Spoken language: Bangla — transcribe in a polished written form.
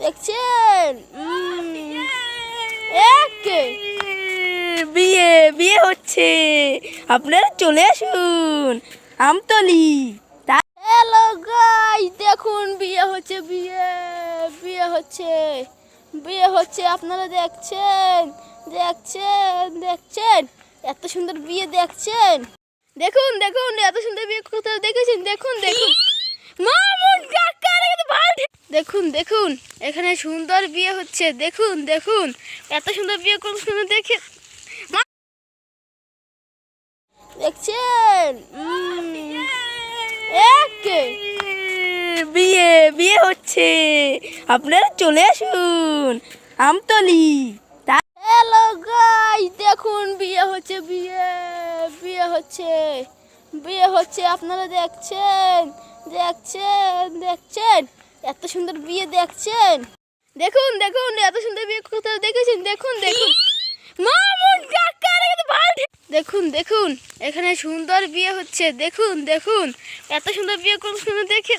দেখছেন? বিয়ে বিয়ে হচ্ছে, আপনারা চলে আসুন আমতলি। হ্যালো গাইস, দেখুন বিয়ে হচ্ছে, বিয়ে বিয়ে হচ্ছে, বিয়ে হচ্ছে। আপনারা দেখছেন দেখছেন দেখছেন এত সুন্দর বিয়ে দেখছেন? দেখুন দেখুন এত সুন্দর বিয়ে কোথাও দেখেছেন? দেখুন দেখুন মামুন কাকা, দেখুন দেখুন এখানে সুন্দর বিয়ে হচ্ছে। দেখুন দেখুন এত সুন্দর বিয়ে কোন সময় দেখে দেখছেন? বিয়ে বিয়ে হচ্ছে, আপনারা চলে আসুন আমতলি। হ্যালো গাইস, দেখুন বিয়ে হচ্ছে, বিয়ে বিয়ে হচ্ছে, বিয়ে হচ্ছে। আপনারা দেখছেন দেখছেন দেখছেন এত সুন্দর বিয়ে দেখছেন? দেখুন দেখুন এত সুন্দর বিয়ে কোথাও দেখেছেন? দেখুন দেখুন মামুন কাকা, দেখুন দেখুন এখানে সুন্দর বিয়ে হচ্ছে। দেখুন দেখুন এত সুন্দর বিয়ে কোন সময় দেখে